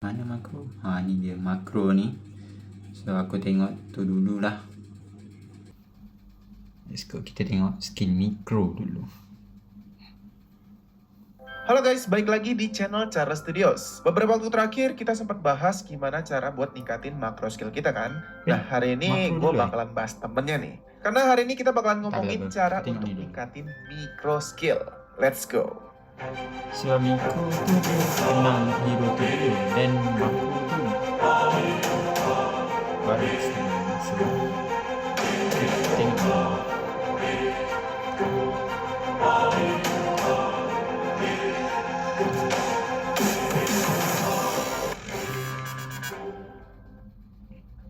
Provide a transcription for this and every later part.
Mana makro? Ini dia makro nih. So aku tengok tu dulu lah. Let's go, kita tengok skill mikro dulu. Halo guys, balik lagi di channel Cara Studios. Beberapa waktu terakhir kita sempat bahas gimana cara buat ningkatin makro skill kita kan. Nah hari ini makro gue dulu, bakalan bahas temennya nih. Karena hari ini kita bakalan ngomongin cara Tengok untuk ni dulu. ningkatin mikro skill. Let's go. So mikro tu dia kenal hero tu dulu, dan makro tu baru extend. So kita tengok dulu.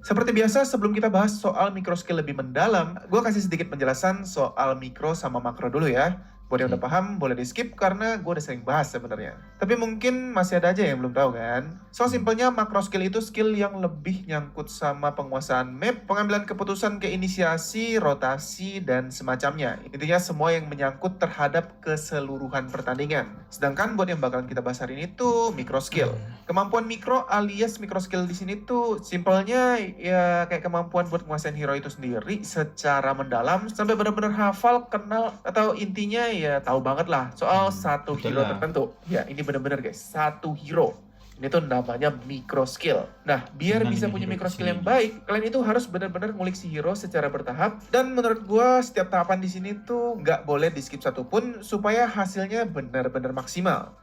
Seperti biasa, sebelum kita bahas soal mikro skill lebih mendalam, gue kasih sedikit penjelasan soal mikro sama makro dulu ya. Buat yang udah paham, boleh di skip karena gue udah sering bahas sebenarnya. Tapi mungkin masih ada aja yang belum tahu kan. So simpelnya makro skill itu skill yang lebih nyangkut sama penguasaan map, pengambilan keputusan ke inisiasi, rotasi, dan semacamnya. Intinya semua yang menyangkut terhadap keseluruhan pertandingan. Sedangkan buat yang bakalan kita bahas hari ini tuh mikro skill. Kemampuan mikro alias mikro skill di sini tuh simpelnya ya kayak kemampuan buat menguasain hero itu sendiri secara mendalam sampai benar-benar hafal, kenal, atau intinya ya tahu banget lah soal satu betul hero lah. tertentu. Ya ini benar-benar guys, satu hero. Ini tuh namanya micro skill. Nah, biar Kenal bisa dengan punya hero micro itu skill yang sendiri. baik, kalian itu harus benar-benar ngulik si hero secara bertahap. Dan menurut gua setiap tahapan di sini tuh nggak boleh di skip satupun supaya hasilnya benar-benar maksimal.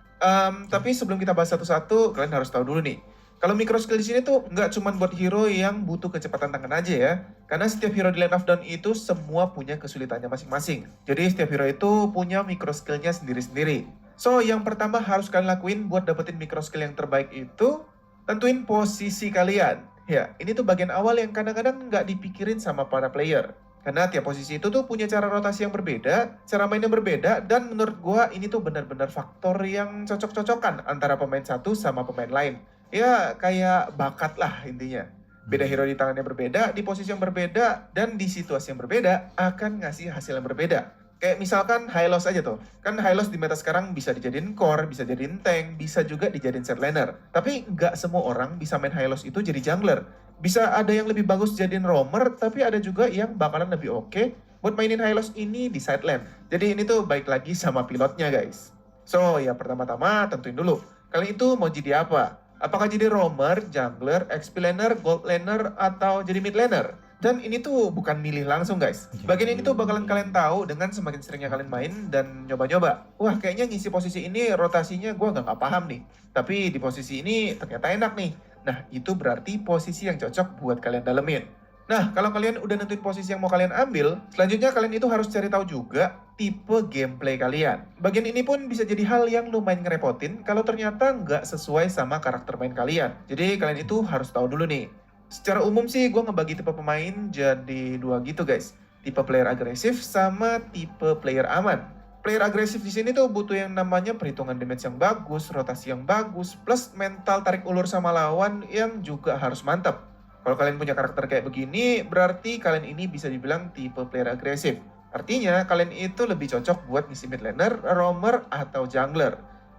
Tapi sebelum kita bahas satu-satu, kalian harus tahu dulu nih. Kalau micro skill di sini tuh nggak cuma buat hero yang butuh kecepatan tangan aja ya. Karena setiap hero di Land of Dawn itu semua punya kesulitannya masing-masing. Jadi setiap hero itu punya micro skillnya sendiri-sendiri. So, yang pertama harus kalian lakuin buat dapetin micro skill yang terbaik itu, tentuin posisi kalian. Ya, ini tuh bagian awal yang kadang-kadang nggak dipikirin sama para player. Karena tiap posisi itu tuh punya cara rotasi yang berbeda, cara main yang berbeda, dan menurut gua ini tuh benar-benar faktor yang cocok-cocokan antara pemain satu sama pemain lain. Ya, kayak bakat lah intinya. Beda hero di tangan yang berbeda, di posisi yang berbeda, dan di situasi yang berbeda akan ngasih hasil yang berbeda. Kayak misalkan Hylos aja tuh. Kan Hylos di meta sekarang bisa dijadiin core, bisa jadiin tank, bisa juga dijadiin set laner. Tapi nggak semua orang bisa main Hylos itu jadi jungler. Bisa ada yang lebih bagus jadiin roamer, tapi ada juga yang bakalan lebih oke buat mainin Hylos ini di side lane. Jadi ini tuh baik lagi sama pilotnya guys. So ya pertama-tama tentuin dulu, kalian itu mau jadi apa? Apakah jadi roamer, jungler, XP laner, gold laner, atau jadi mid laner? Dan ini tuh bukan milih langsung guys. Bagian ini tuh bakalan kalian tahu dengan semakin seringnya kalian main dan nyoba-nyoba. Wah kayaknya ngisi posisi ini rotasinya gue nggak paham nih. Tapi di posisi ini ternyata enak nih. Nah itu berarti posisi yang cocok buat kalian dalemin. Nah kalau kalian udah nentuin posisi yang mau kalian ambil, selanjutnya kalian itu harus cari tahu juga tipe gameplay kalian. Bagian ini pun bisa jadi hal yang lumayan ngerepotin kalau ternyata nggak sesuai sama karakter main kalian. Jadi kalian itu harus tahu dulu nih. Secara umum sih gue ngebagi tipe pemain jadi dua gitu guys. Tipe player agresif sama tipe player aman. Player agresif di sini tuh butuh yang namanya perhitungan damage yang bagus, rotasi yang bagus, plus mental tarik ulur sama lawan yang juga harus mantap. Kalau kalian punya karakter kayak begini, berarti kalian ini bisa dibilang tipe player agresif. Artinya kalian itu lebih cocok buat ngisi mid laner, roamer, atau jungler.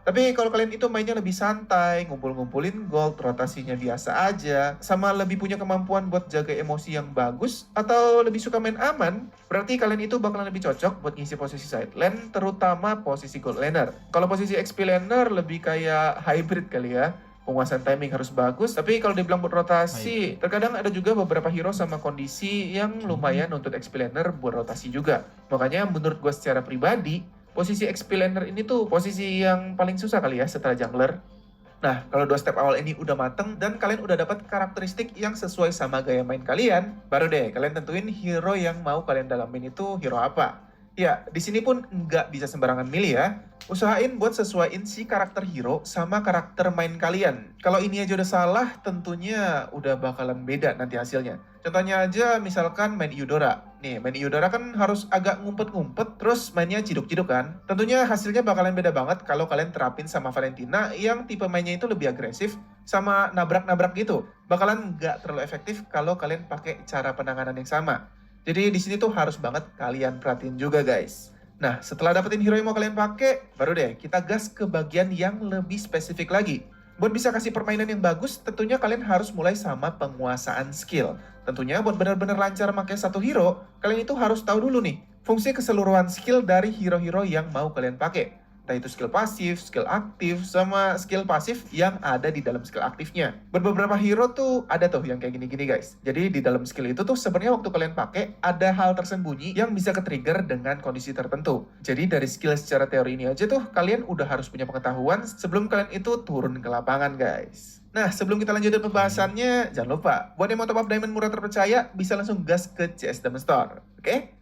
Tapi kalau kalian itu mainnya lebih santai, ngumpul-ngumpulin gold, rotasinya biasa aja, sama lebih punya kemampuan buat jaga emosi yang bagus, atau lebih suka main aman, berarti kalian itu bakalan lebih cocok buat ngisi posisi side lane, terutama posisi gold laner. Kalau posisi XP laner lebih kayak hybrid kali ya. Penguasaan timing harus bagus, tapi kalau dibilang buat rotasi, terkadang ada juga beberapa hero sama kondisi yang lumayan untuk XP laner buat rotasi juga. Makanya menurut gue secara pribadi, posisi XP laner ini tuh posisi yang paling susah kali ya setelah jungler. Nah, kalau dua step awal ini udah mateng dan kalian udah dapat karakteristik yang sesuai sama gaya main kalian, baru deh kalian tentuin hero yang mau kalian dalamin itu hero apa. Ya, di sini pun nggak bisa sembarangan milih ya. Usahain buat sesuaiin si karakter hero sama karakter main kalian. Kalau ini aja udah salah, tentunya udah bakalan beda nanti hasilnya. Contohnya aja misalkan main Eudora. Nih, main Eudora kan harus agak ngumpet-ngumpet, terus mainnya ciduk-ciduk kan. Tentunya hasilnya bakalan beda banget kalau kalian terapin sama Valentina yang tipe mainnya itu lebih agresif, sama nabrak-nabrak gitu. Bakalan nggak terlalu efektif kalau kalian pakai cara penanganan yang sama. Jadi di sini tuh harus banget kalian perhatiin juga guys. Nah, setelah dapetin hero yang mau kalian pakai, baru deh kita gas ke bagian yang lebih spesifik lagi. Buat bisa kasih permainan yang bagus, tentunya kalian harus mulai sama penguasaan skill. Tentunya buat benar-benar lancar pakai satu hero, kalian itu harus tahu dulu nih, fungsi keseluruhan skill dari hero-hero yang mau kalian pakai. Entah itu skill pasif, skill aktif, sama skill pasif yang ada di dalam skill aktifnya. Beberapa hero tuh ada tuh yang kayak gini-gini guys. Jadi di dalam skill itu tuh sebenarnya waktu kalian pakai, ada hal tersembunyi yang bisa ke-trigger dengan kondisi tertentu. Jadi dari skill secara teori ini aja tuh, kalian udah harus punya pengetahuan sebelum kalian itu turun ke lapangan guys. Nah, sebelum kita lanjutin pembahasannya, jangan lupa, buat yang mau top up diamond murah terpercaya, bisa langsung gas ke CS Diamond Store. Oke?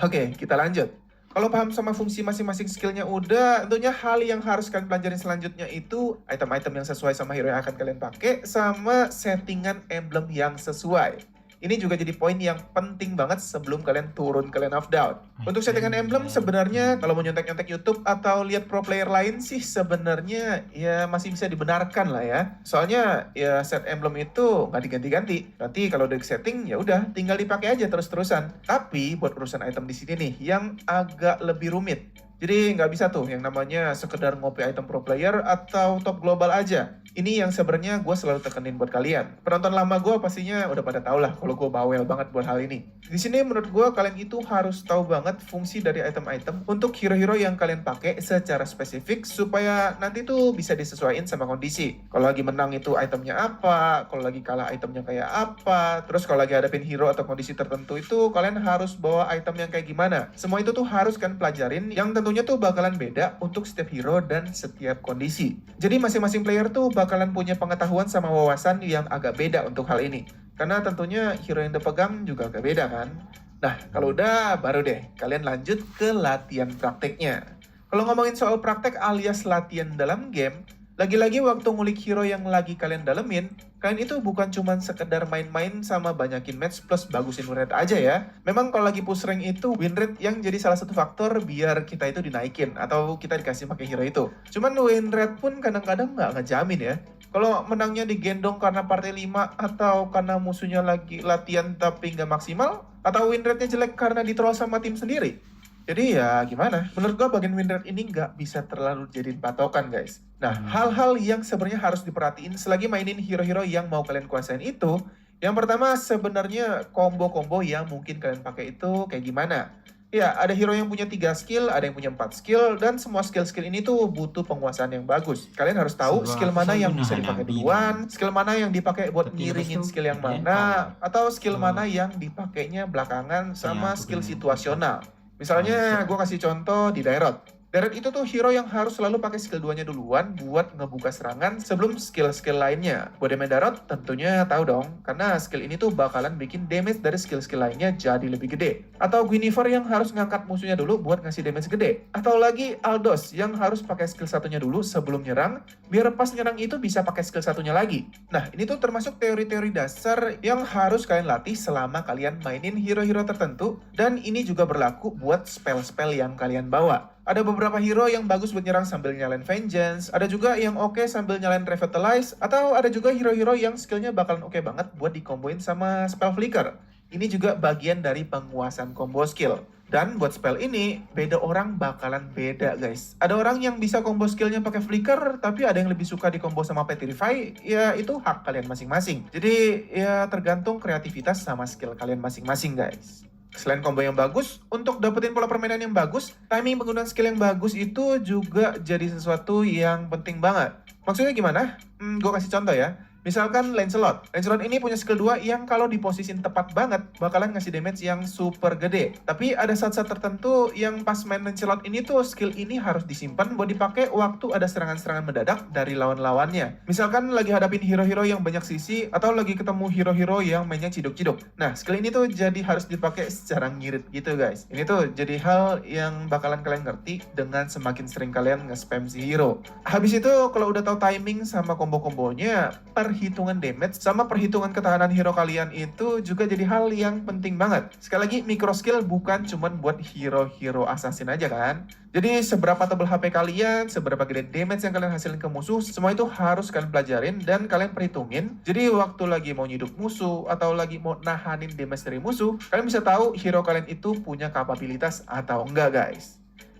Oke, kita lanjut. Kalau paham sama fungsi masing-masing skillnya udah, tentunya hal yang harus kalian pelajarin selanjutnya itu item-item yang sesuai sama hero yang akan kalian pakai, sama settingan emblem yang sesuai. Ini juga jadi poin yang penting banget sebelum kalian turun ke Lane of Doubt. Untuk settingan emblem sebenarnya kalau mau nyontek-nyontek YouTube atau lihat pro player lain sih sebenarnya ya masih bisa dibenarkan lah ya. Soalnya ya set emblem itu nggak diganti-ganti. Nanti kalau udah setting ya udah tinggal dipakai aja terus-terusan. Tapi buat urusan item di sini nih yang agak lebih rumit. Jadi nggak bisa tuh yang namanya sekedar ngopi item pro player atau top global aja. Ini yang sebenarnya gue selalu tekenin buat kalian. Penonton lama gue pastinya udah pada tau lah kalau gue bawel banget buat hal ini. Di sini menurut gue kalian itu harus tahu banget fungsi dari item-item untuk hero-hero yang kalian pakai secara spesifik supaya nanti tuh bisa disesuaikan sama kondisi. Kalau lagi menang itu itemnya apa, kalau lagi kalah itemnya kayak apa, terus kalau lagi hadapin hero atau kondisi tertentu itu kalian harus bawa item yang kayak gimana. Semua itu tuh harus kalian pelajarin yang tentunya tuh bakalan beda untuk setiap hero dan setiap kondisi. Jadi masing-masing player tuh bakalan punya pengetahuan sama wawasan yang agak beda untuk hal ini. Karena tentunya hero yang dipegang juga agak beda kan. Nah, kalau udah baru deh kalian lanjut ke latihan prakteknya. Kalau ngomongin soal praktek alias latihan dalam game, lagi-lagi waktu ngulik hero yang lagi kalian dalemin, kalian itu bukan cuma sekedar main-main sama banyakin match plus bagusin win rate aja ya. Memang kalau lagi push rank itu win rate yang jadi salah satu faktor biar kita itu dinaikin atau kita dikasih pakai hero itu. Cuman win rate pun kadang-kadang nggak ngejamin ya. Kalau menangnya digendong karena partai 5 atau karena musuhnya lagi latihan tapi nggak maksimal, atau win rate-nya jelek karena ditroll sama tim sendiri. Jadi ya gimana? Menurut gua bagian win rate ini nggak bisa terlalu jadiin patokan guys. Nah, hal-hal yang sebenarnya harus diperhatiin selagi mainin hero-hero yang mau kalian kuasain itu, yang pertama sebenarnya combo-combo yang mungkin kalian pakai itu kayak gimana? Ya, ada hero yang punya 3 skill, ada yang punya 4 skill, dan semua skill-skill ini tuh butuh penguasaan yang bagus. Kalian harus tahu skill mana yang bisa dipakai duluan, skill mana yang dipakai buat ngiringin skill yang mana, atau skill mana yang dipakainya belakangan sama skill situasional. Misalnya, gue kasih contoh di Dairot. Dairot itu tuh hero yang harus selalu pakai skill 2-nya duluan buat ngebuka serangan sebelum skill-skill lainnya. Buat damage Dairot tentunya tahu dong, karena skill ini tuh bakalan bikin damage dari skill-skill lainnya jadi lebih gede. Atau Guinevere yang harus ngangkat musuhnya dulu buat ngasih damage gede. Atau lagi Aldos yang harus pakai skill 1-nya dulu sebelum nyerang, biar pas nyerang itu bisa pakai skill 1-nya lagi. Nah, ini tuh termasuk teori-teori dasar yang harus kalian latih selama kalian mainin hero-hero tertentu, dan ini juga berlaku buat spell-spell yang kalian bawa. Ada beberapa hero yang bagus buat nyerang sambil nyalain Vengeance, ada juga yang oke sambil nyalain Revitalize, atau ada juga hero-hero yang skillnya bakalan oke banget buat dikomboin sama spell Flicker. Ini juga bagian dari penguasaan combo skill. Dan buat spell ini, beda orang bakalan beda guys. Ada orang yang bisa combo skillnya pakai Flicker, tapi ada yang lebih suka di combo sama Petrify, ya itu hak kalian masing-masing. Jadi ya tergantung kreativitas sama skill kalian masing-masing guys. Selain combo yang bagus, untuk dapetin pola permainan yang bagus, timing penggunaan skill yang bagus itu juga jadi sesuatu yang penting banget. Maksudnya gimana? Gue kasih contoh ya. Misalkan Lancelot. Lancelot ini punya skill 2 yang kalau diposisin tepat banget bakalan ngasih damage yang super gede. Tapi ada saat-saat tertentu yang pas main Lancelot ini tuh skill ini harus disimpan buat dipakai waktu ada serangan-serangan mendadak dari lawan-lawannya. Misalkan lagi hadapin hero-hero yang banyak sisi atau lagi ketemu hero-hero yang mainnya ciduk-ciduk. Nah, skill ini tuh jadi harus dipakai secara ngirit gitu guys. Ini tuh jadi hal yang bakalan kalian ngerti dengan semakin sering kalian nge-spam si hero. Habis itu kalau udah tahu timing sama combo-kombonya, perhitungan damage sama perhitungan ketahanan hero kalian itu juga jadi hal yang penting banget. Sekali lagi, micro skill bukan cuman buat hero-hero assassin aja kan. Jadi seberapa tebal HP kalian, seberapa gede damage yang kalian hasilin ke musuh, semua itu harus kalian pelajarin dan kalian perhitungin. Jadi waktu lagi mau nyiduk musuh atau lagi mau nahanin damage dari musuh, kalian bisa tahu hero kalian itu punya kapabilitas atau enggak guys.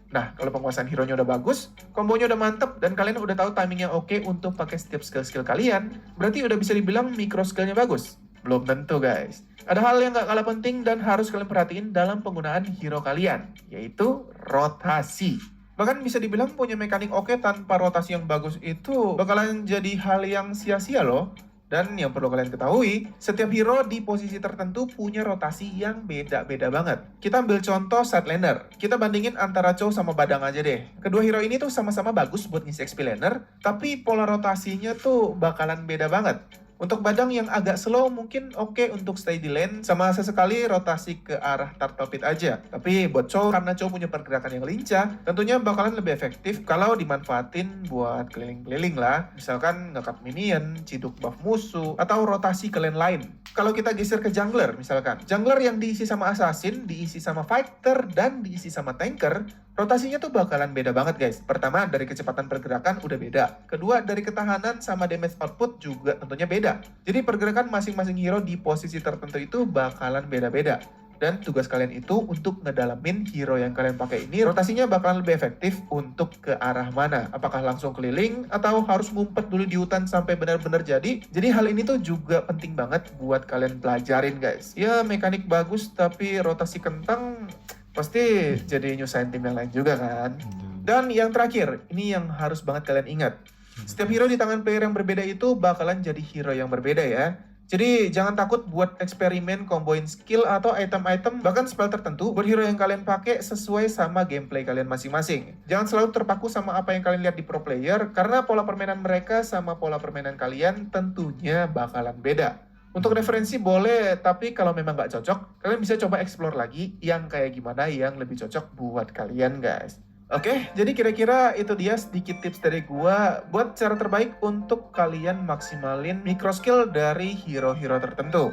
Nah, kalau penguasaan hero-nya udah bagus, kombonya udah mantep, dan kalian udah tahu timing yang oke untuk pakai setiap skill-skill kalian, berarti udah bisa dibilang micro skill-nya bagus. Belum tentu, guys. Ada hal yang gak kalah penting dan harus kalian perhatiin dalam penggunaan hero kalian, yaitu rotasi. Bahkan bisa dibilang punya mekanik oke tanpa rotasi yang bagus itu bakalan jadi hal yang sia-sia loh. Dan yang perlu kalian ketahui, setiap hero di posisi tertentu punya rotasi yang beda-beda banget. Kita ambil contoh side laner. Kita bandingin antara Chow sama Badang aja deh. Kedua hero ini tuh sama-sama bagus buat ngisi XP laner, tapi pola rotasinya tuh bakalan beda banget. Untuk Badang yang agak slow mungkin oke untuk stay di lane sama sesekali rotasi ke arah turtle pit aja. Tapi buat Chow, karena Chow punya pergerakan yang lincah, tentunya bakalan lebih efektif kalau dimanfaatin buat keliling-keliling lah. Misalkan nge-cut minion, ciduk buff musuh, atau rotasi ke lane lain. Kalau kita geser ke jungler misalkan, jungler yang diisi sama assassin, diisi sama fighter, dan diisi sama tanker, rotasinya tuh bakalan beda banget guys. Pertama, dari kecepatan pergerakan udah beda. Kedua, dari ketahanan sama damage output juga tentunya beda. Jadi pergerakan masing-masing hero di posisi tertentu itu bakalan beda-beda. Dan tugas kalian itu untuk ngedalamin hero yang kalian pakai ini rotasinya bakalan lebih efektif untuk ke arah mana. Apakah langsung keliling atau harus ngumpet dulu di hutan sampai benar-benar jadi. Jadi hal ini tuh juga penting banget buat kalian pelajarin guys. Ya mekanik bagus tapi rotasi kentang pasti jadi nyusahin tim yang lain juga kan. Dan yang terakhir, ini yang harus banget kalian ingat. Setiap hero di tangan player yang berbeda itu bakalan jadi hero yang berbeda ya. Jadi jangan takut buat eksperimen komboin skill atau item-item bahkan spell tertentu buat hero yang kalian pakai sesuai sama gameplay kalian masing-masing. Jangan selalu terpaku sama apa yang kalian lihat di pro player karena pola permainan mereka sama pola permainan kalian tentunya bakalan beda. Untuk referensi boleh, tapi kalau memang nggak cocok, kalian bisa coba explore lagi yang kayak gimana yang lebih cocok buat kalian guys. Oke, jadi kira-kira itu dia sedikit tips dari gua buat cara terbaik untuk kalian maksimalin micro skill dari hero-hero tertentu.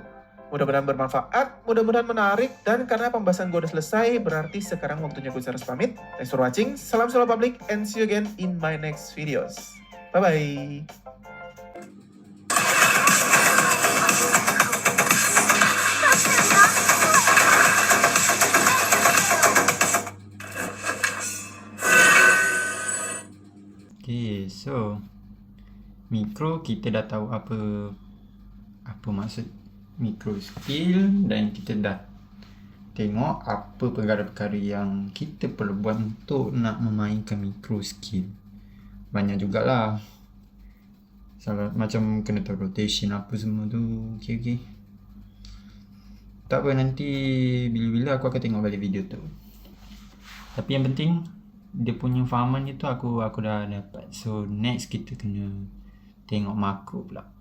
Mudah-mudahan bermanfaat, mudah-mudahan menarik, dan karena pembahasan gua udah selesai, berarti sekarang waktunya gue harus pamit. Thanks for watching, salam solo public, and see you again in my next videos. Bye-bye! Okay, so mikro kita dah tahu apa maksud mikro skill dan kita dah tengok apa perkara-perkara yang kita perlu buat untuk nak memainkan mikro skill. Banyak jugalah. Macam kena tahu rotation apa semua tu. Okay. Tak apa, nanti bila-bila aku akan tengok balik video tu. Tapi yang penting dia punya farman itu aku dah dapat. So next kita kena tengok makro pula.